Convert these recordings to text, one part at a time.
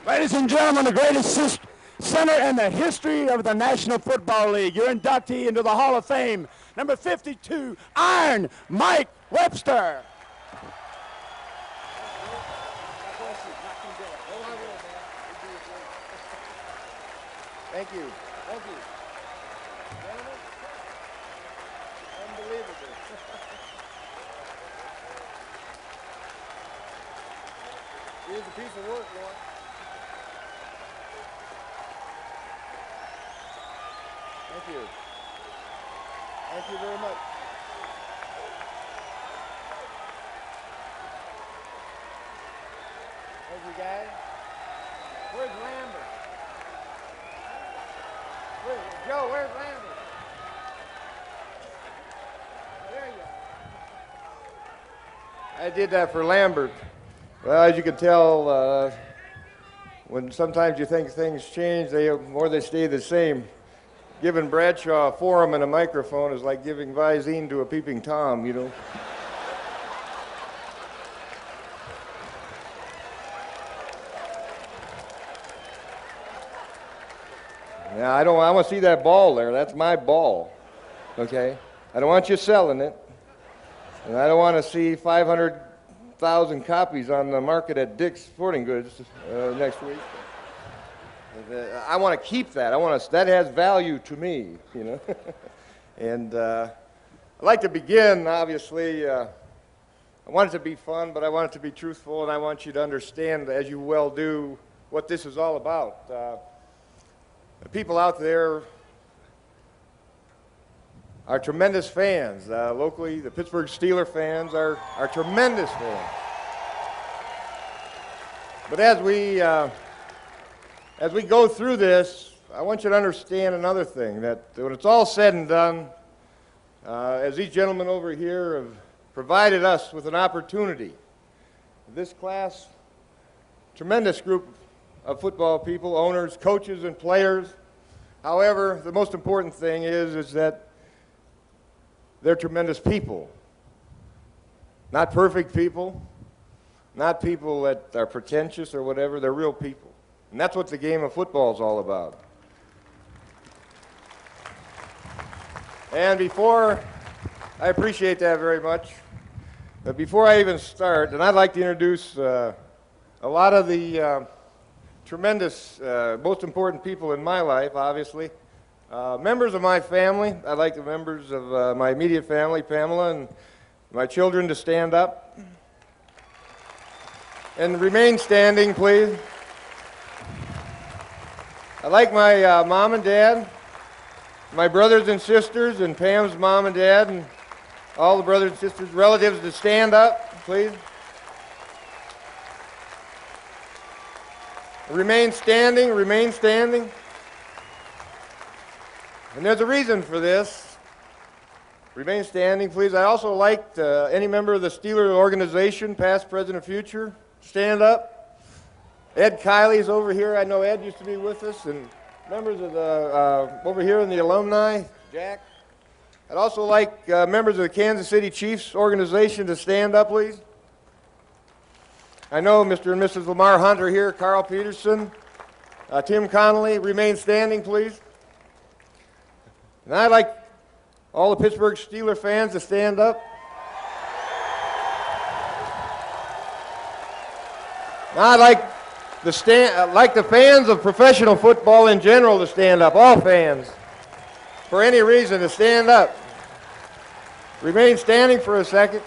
Ladies and gentlemen, the greatest center in the history of the National Football League. Your inductee into the Hall of Fame, number 52, Iron Mike Webster. Thank you. Thank you. Gentlemen, unbelievable. Here's a piece of work, Lord. Thank you. Thank you very much. Thank you, guys. Where's Lambert? Joe, where's Lambert? Oh, there you go. I did that for Lambert. Well, as you can tell, when sometimes you think things change, or they stay the same. Giving Bradshaw a forum and a microphone is like giving Visine to a peeping Tom, you know. Yeah, I want to see that ball there. That's my ball, okay? I don't want you selling it, and I don't want to see 500,000 copies on the market at Dick's Sporting Goods next week. I want to keep that. That has value to me, you know. And I'd like to begin, obviously. I want it to be fun, but I want it to be truthful, and I want you to understand, as you well do, what this is all about. The people out there are tremendous fans. Locally, the Pittsburgh Steelers fans are tremendous fans. But as we go through this, I want you to understand another thing, that when it's all said and done, as these gentlemen over here have provided us with an opportunity, this class, tremendous group of football people, owners, coaches, and players. However, the most important thing is that they're tremendous people. Not perfect people, not people that are pretentious or whatever. They're real people. And that's what the game of football is all about. And I appreciate that very much, but before I even start, and I'd like to introduce a lot of the tremendous, most important people in my life, obviously. Members of my family. I'd like the members of my immediate family, Pamela, and my children to stand up. And remain standing, please. I'd like my mom and dad, my brothers and sisters, and Pam's mom and dad, and all the brothers and sisters, relatives to stand up, please. Remain standing, remain standing. And there's a reason for this. Remain standing, please. I also like any member of the Steelers organization, past, present, and future, stand up. Ed Kiley's over here. I know Ed used to be with us, and members of the, over here in the alumni, Jack. I'd also like members of the Kansas City Chiefs organization to stand up, please. I know Mr. and Mrs. Lamar Hunt are here, Carl Peterson, Tim Connolly. Remain standing, please. And I'd like all the Pittsburgh Steelers fans to stand up. And I'd like the fans of professional football in general to stand up, all fans, for any reason to stand up. Remain standing for a second.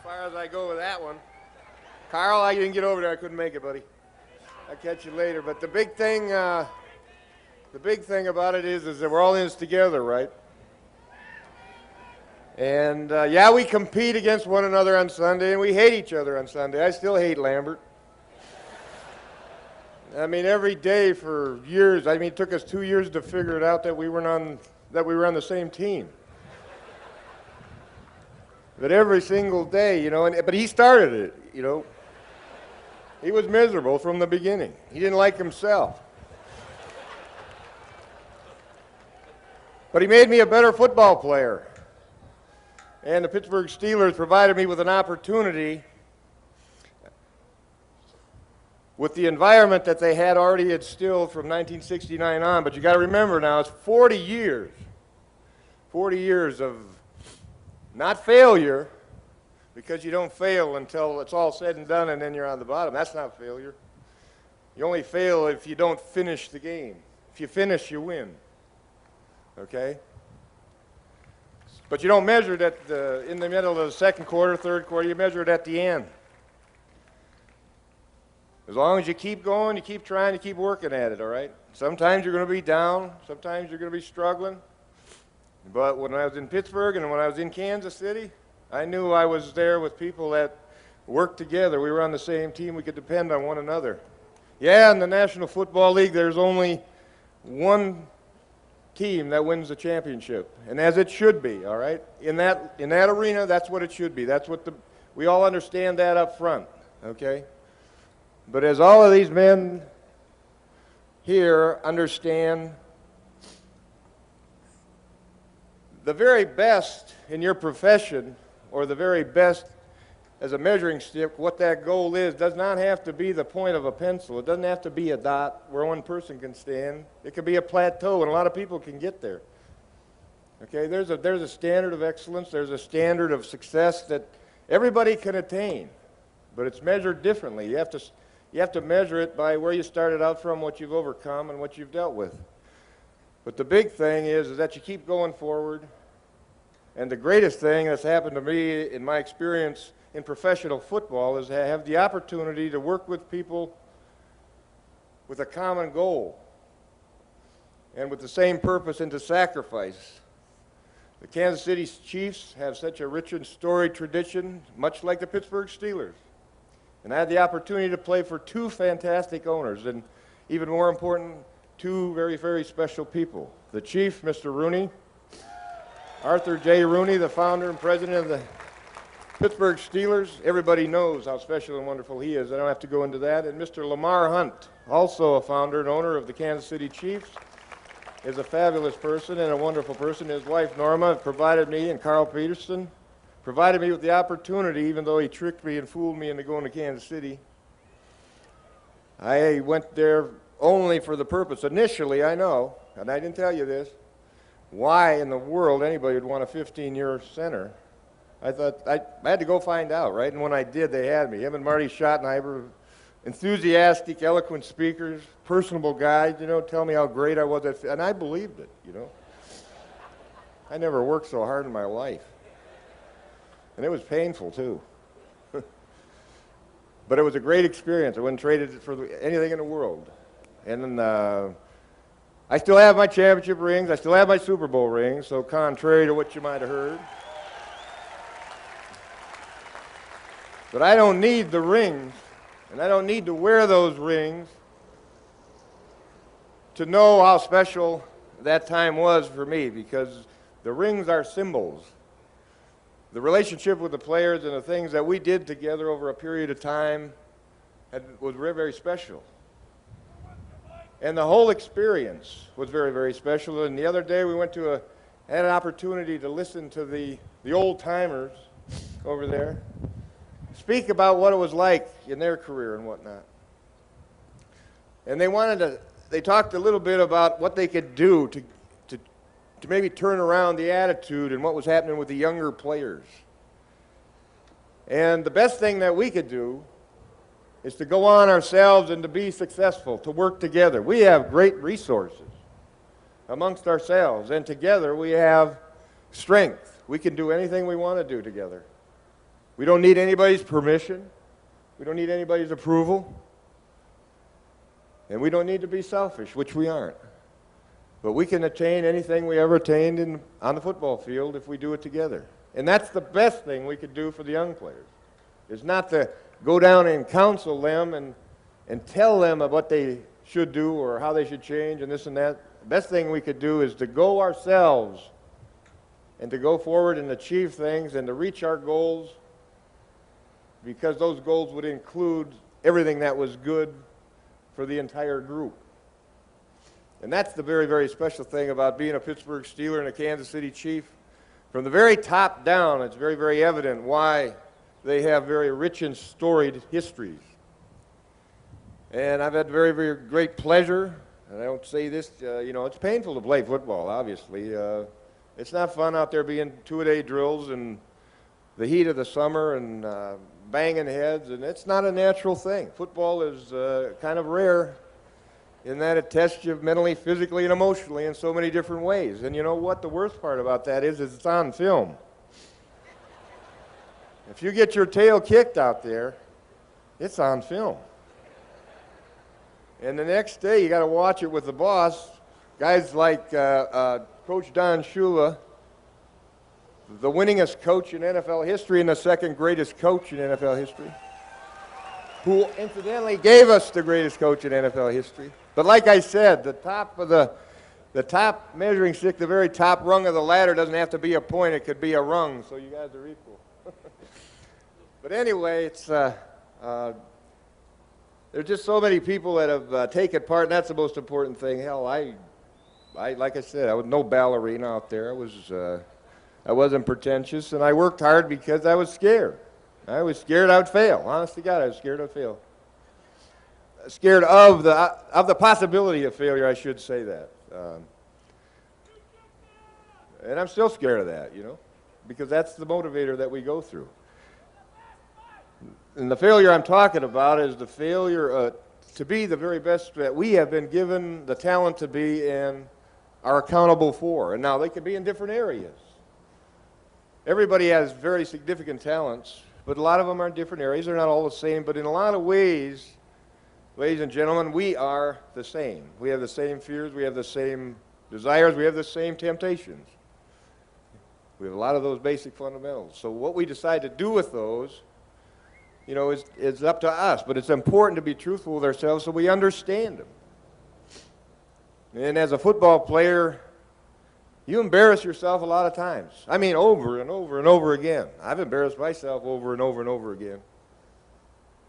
far as I go with that one. Carl, I didn't get over there. I couldn't make it, buddy. I'll catch you later. But the big thing about it is that we're all in this together, right? And yeah, we compete against one another on Sunday, and we hate each other on Sunday. I still hate Lambert. I mean, every day for years. I mean, it took us 2 years to figure it out that we were on the same team. But every single day, you know, but he started it, you know. He was miserable from the beginning. He didn't like himself. But he made me a better football player. And the Pittsburgh Steelers provided me with an opportunity with the environment that they had already instilled from 1969 on. But you got to remember now, it's 40 years. 40 years of not failure, because you don't fail until it's all said and done and then you're on the bottom. That's not failure. You only fail if you don't finish the game. If you finish, you win. Okay? But you don't measure it in the middle of the second quarter, third quarter. You measure it at the end. As long as you keep going, you keep trying, you keep working at it, all right? Sometimes you're going to be down. Sometimes you're going to be struggling. But when I was in Pittsburgh and when I was in Kansas City, I knew I was there with people that worked together. We were on the same team. We could depend on one another. Yeah, in the National Football League, there's only one team that wins the championship, and as it should be, all right? In that arena, that's what it should be. That's what we all understand that up front, okay? But as all of these men here understand, the very best in your profession, or the very best as a measuring stick, what that goal is, does not have to be the point of a pencil. It doesn't have to be a dot where one person can stand. It could be a plateau, and a lot of people can get there. Okay, there's a standard of excellence. There's a standard of success that everybody can attain, but it's measured differently. You have to measure it by where you started out from, what you've overcome, and what you've dealt with. But the big thing is that you keep going forward. And the greatest thing that's happened to me in my experience in professional football is to have the opportunity to work with people with a common goal and with the same purpose and to sacrifice. The Kansas City Chiefs have such a rich and storied tradition, much like the Pittsburgh Steelers. And I had the opportunity to play for two fantastic owners, and even more important, two very, very special people. The Chief, Mr. Rooney, Arthur J. Rooney, the founder and president of the Pittsburgh Steelers. Everybody knows how special and wonderful he is. I don't have to go into that. And Mr. Lamar Hunt, also a founder and owner of the Kansas City Chiefs, is a fabulous person and a wonderful person. His wife, Norma, provided me, and Carl Peterson, provided me with the opportunity, even though he tricked me and fooled me into going to Kansas City. I went there only for the purpose, initially, I know, and I didn't tell you this, why in the world anybody would want a 15-year center. I thought I had to go find out, right? And when I did, they had me. Him and Marty Schottenheimer, enthusiastic, eloquent speakers, personable guys, you know, tell me how great I was at, and I believed it, you know. I never worked so hard in my life. And it was painful, too. But it was a great experience. I wouldn't trade it for anything in the world. And then I still have my championship rings. I still have my Super Bowl rings, so contrary to what you might have heard. But I don't need the rings, and I don't need to wear those rings to know how special that time was for me, because the rings are symbols. The relationship with the players and the things that we did together over a period of time was very, very special. And the whole experience was very, very special. And the other day we had an opportunity to listen to the old-timers over there speak about what it was like in their career and whatnot. And they talked a little bit about what they could do to maybe turn around the attitude and what was happening with the younger players. And the best thing that we could do is to go on ourselves and to be successful, to work together. We have great resources amongst ourselves, and together we have strength. We can do anything we want to do together. We don't need anybody's permission. We don't need anybody's approval. And we don't need to be selfish, which we aren't. But we can attain anything we ever attained on the football field if we do it together. And that's the best thing we could do for the young players, is not to go down and counsel them and tell them what they should do or how they should change and this and that. The best thing we could do is to go ourselves and to go forward and achieve things and to reach our goals, because those goals would include everything that was good for the entire group. And that's the very, very special thing about being a Pittsburgh Steeler and a Kansas City Chief. From the very top down, it's very, very evident why they have very rich and storied histories. And I've had very, very great pleasure, and I don't say this, it's painful to play football, obviously. It's not fun out there being two-a-day drills and the heat of the summer and banging heads, and it's not a natural thing. Football is kind of rare in that it tests you mentally, physically, and emotionally in so many different ways. And you know what? The worst part about that is it's on film. If you get your tail kicked out there, it's on film. And the next day, you got to watch it with the boss. Guys like Coach Don Shula, the winningest coach in NFL history and the second greatest coach in NFL history, who incidentally gave us the greatest coach in NFL history. But like I said, the top measuring stick, the very top rung of the ladder doesn't have to be a point, it could be a rung, so you guys are equal. But anyway, it's there's just so many people that have taken part, and that's the most important thing. Hell, I like I said, I was no ballerina out there. I wasn't pretentious, and I worked hard because I was scared. I was scared I would fail. Honest to God, I was scared I'd fail. Scared of the possibility of failure, I should say that. And I'm still scared of that, because that's the motivator that we go through. And the failure I'm talking about is the failure to be the very best that we have been given the talent to be and are accountable for. And now they can be in different areas. Everybody has very significant talents, but a lot of them are in different areas. They're not all the same, but in a lot of ways, ladies and gentlemen, we are the same. We have the same fears, we have the same desires, we have the same temptations. We have a lot of those basic fundamentals. So what we decide to do with those, is up to us, but it's important to be truthful with ourselves so we understand them. And as a football player, you embarrass yourself a lot of times. I mean, over and over and over again. I've embarrassed myself over and over and over again.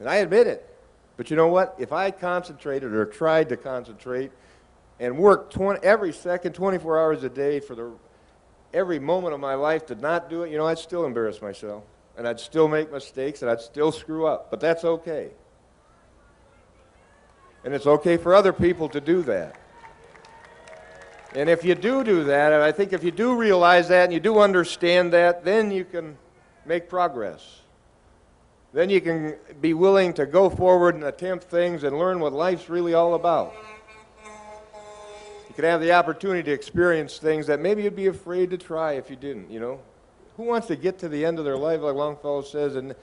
And I admit it. But you know what? If I concentrated or tried to concentrate and worked every second, 24 hours a day for every moment of my life to not do it, I'd still embarrass myself. And I'd still make mistakes, and I'd still screw up. But that's okay. And it's okay for other people to do that. And if you do that, and I think if you do realize that and you do understand that, then you can make progress. Then you can be willing to go forward and attempt things and learn what life's really all about. You can have the opportunity to experience things that maybe you'd be afraid to try if you didn't, Who wants to get to the end of their life, like Longfellow says, and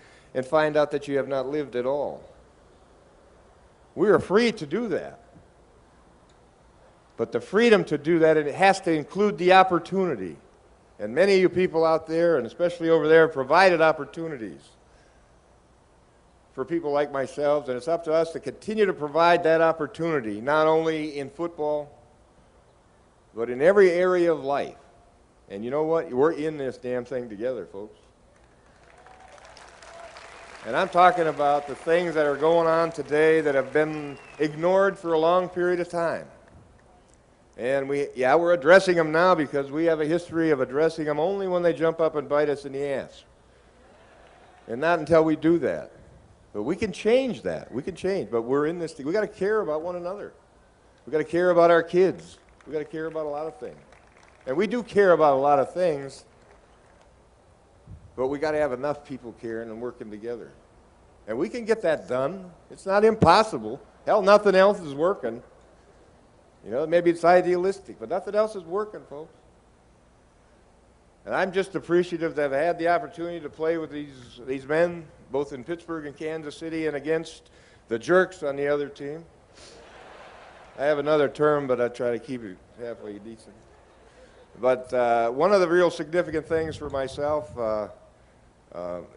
find out that you have not lived at all? We are free to do that. But the freedom to do that, it has to include the opportunity. And many of you people out there, and especially over there, have provided opportunities for people like myself, and it's up to us to continue to provide that opportunity, not only in football, but in every area of life. And you know what? We're in this damn thing together, folks. And I'm talking about the things that are going on today that have been ignored for a long period of time. And we're addressing them now because we have a history of addressing them only when they jump up and bite us in the ass. And not until we do that. But we can change that. We can change. But we're in this thing. We've got to care about one another. We've got to care about our kids. We've got to care about a lot of things. And we do care about a lot of things, but we got to have enough people caring and working together. And we can get that done. It's not impossible. Hell, nothing else is working. Maybe it's idealistic, but nothing else is working, folks. And I'm just appreciative that I've had the opportunity to play with these men, both in Pittsburgh and Kansas City, and against the jerks on the other team. I have another term, but I try to keep it halfway decent. But one of the real significant things for myself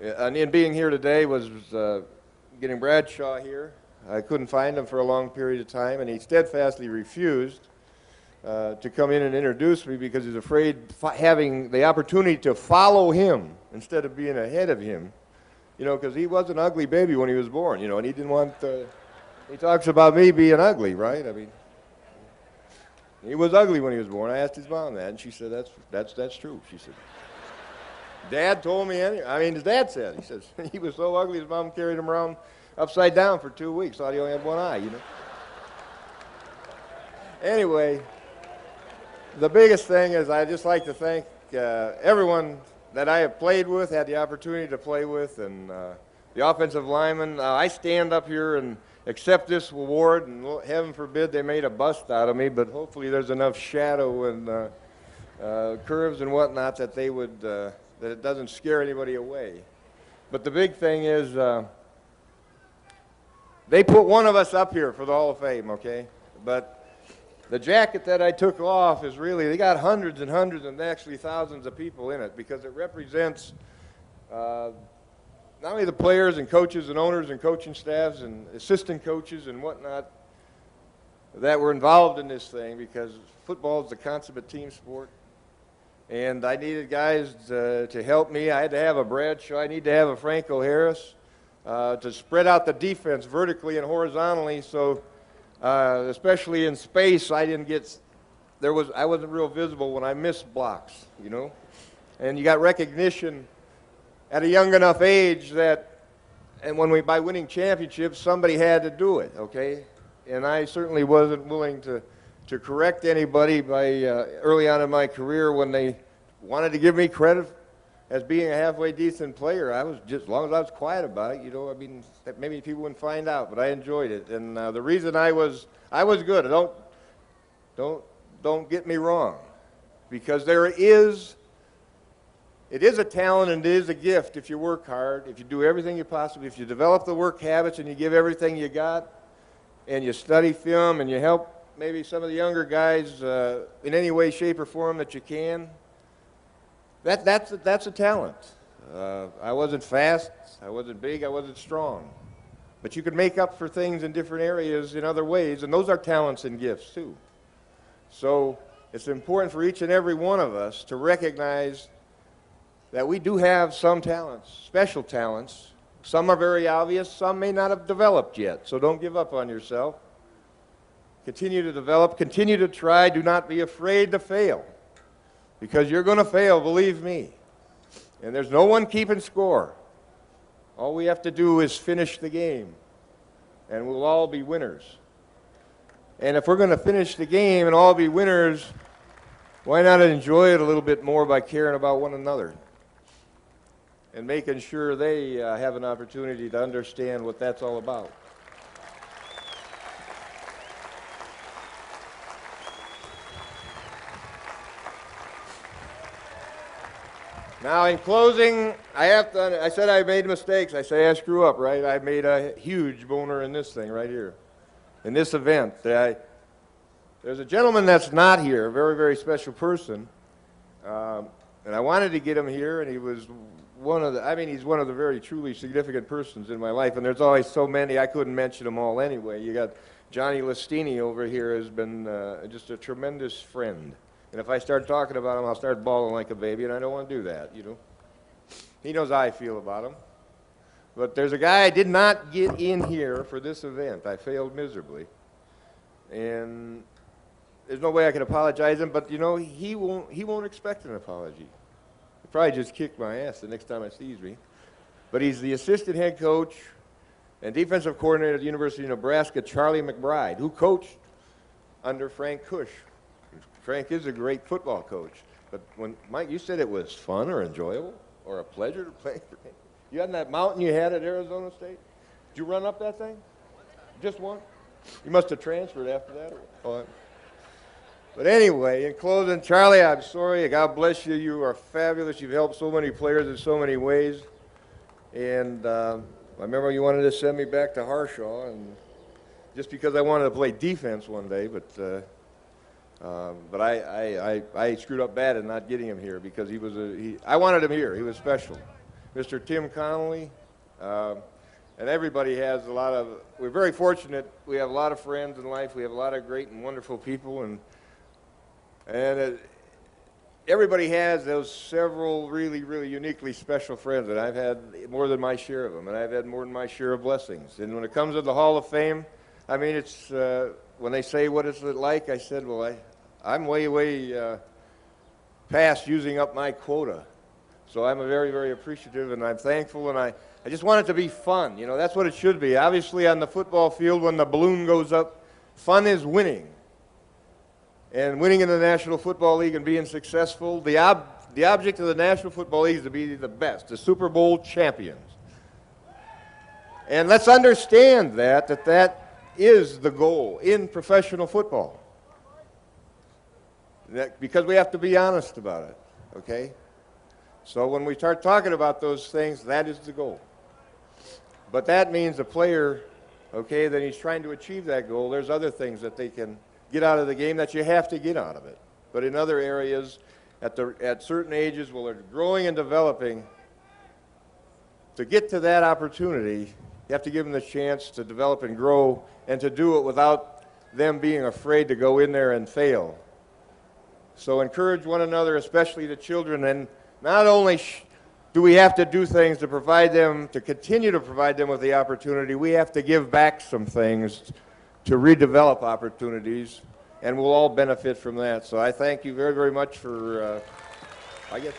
in being here today was getting Bradshaw here. I couldn't find him for a long period of time, and he steadfastly refused to come in and introduce me because he's afraid having the opportunity to follow him instead of being ahead of him, you know, because he was an ugly baby when he was born, you know, and he didn't want, he talks about me being ugly, right? I mean, he was ugly when he was born. I asked his mom that, and she said, that's true. She said, Dad told me, his dad said, he says, he was so ugly his mom carried him around upside down for 2 weeks, thought he only had one eye, you know. Anyway, the biggest thing is I'd just like to thank everyone that I have played with, had the opportunity to play with, and the offensive linemen. I stand up here and accept this award, and heaven forbid they made a bust out of me, but hopefully there's enough shadow and curves and whatnot that they would, that it doesn't scare anybody away. But the big thing is they put one of us up here for the Hall of Fame, okay? But the jacket that I took off is really, they got hundreds and hundreds and actually thousands of people in it because it represents not only the players and coaches and owners and coaching staffs and assistant coaches and whatnot that were involved in this thing, because football is a consummate team sport. And I needed guys to help me. I had to have a Bradshaw. I need to have a Franco Harris to spread out the defense vertically and horizontally, so especially in space, I wasn't real visible when I missed blocks, you know. And you got recognition at a young enough age that, and by winning championships, somebody had to do it, okay? And I certainly wasn't willing to correct anybody early on in my career when they wanted to give me credit as being a halfway decent player. I was just, as long as I was quiet about it, you know, I mean, maybe people wouldn't find out, but I enjoyed it. And the reason I was good. Don't get me wrong, because it is a talent and it is a gift if you work hard, if you do everything you possibly, if you develop the work habits and you give everything you got, and you study film and you help maybe some of the younger guys in any way, shape, or form that you can. That's a talent. I wasn't fast, I wasn't big, I wasn't strong. But you can make up for things in different areas in other ways, and those are talents and gifts too. So it's important for each and every one of us to recognize that we do have some talents, special talents. Some are very obvious, some may not have developed yet, so don't give up on yourself. Continue to develop, continue to try, do not be afraid to fail. Because you're going to fail, believe me. And there's no one keeping score. All we have to do is finish the game, and we'll all be winners. And if we're going to finish the game and all be winners, why not enjoy it a little bit more by caring about one another and making sure they have an opportunity to understand what that's all about. Now, in closing, I said I made mistakes. I say I screw up, right? I made a huge boner in this thing right here, in this event. There's a gentleman that's not here, a very, very special person, and I wanted to get him here, and he was he's one of the very truly significant persons in my life, and there's always so many, I couldn't mention them all anyway. You got Johnny Listini over here has been just a tremendous friend. And if I start talking about him, I'll start bawling like a baby, and I don't want to do that, you know. He knows how I feel about him. But there's a guy I did not get in here for this event. I failed miserably. And there's no way I can apologize him, but, you know, he won't expect an apology. He'll probably just kick my ass the next time he sees me. But he's the assistant head coach and defensive coordinator at the University of Nebraska, Charlie McBride, who coached under Frank Kush. Frank is a great football coach, but when Mike, you said it was fun or enjoyable or a pleasure to play for him. You had that mountain you had at Arizona State? Did you run up that thing? Just one? You must have transferred after that. But anyway, in closing, Charlie, I'm sorry. God bless you. You are fabulous. You've helped so many players in so many ways. And I remember you wanted to send me back to Harshaw, and just because I wanted to play defense one day, but I screwed up bad in not getting him here because I wanted him here. He was special. Mr. Tim Connolly, and everybody has a lot of, we're very fortunate. We have a lot of friends in life. We have a lot of great and wonderful people, and everybody has those several really, really uniquely special friends, and I've had more than my share of them, and I've had more than my share of blessings. And when it comes to the Hall of Fame, I mean, it's, when they say, what is it like, I said, well, I'm way past using up my quota. So I'm very, very appreciative, and I'm thankful, and I just want it to be fun. You know, that's what it should be. Obviously, on the football field, when the balloon goes up, fun is winning. And winning in the National Football League and being successful, the object of the National Football League is to be the best, the Super Bowl champions. And let's understand that is the goal in professional football. Because we have to be honest about it, okay? So when we start talking about those things, that is the goal. But that means a player, okay, that he's trying to achieve that goal, there's other things that they can get out of the game that you have to get out of it. But in other areas, at certain ages, while they're growing and developing, to get to that opportunity, you have to give them the chance to develop and grow and to do it without them being afraid to go in there and fail. So encourage one another, especially the children, and not only do we have to do things to provide them, to continue to provide them with the opportunity, we have to give back some things to redevelop opportunities, and we'll all benefit from that. So I thank you very, very much for, I guess.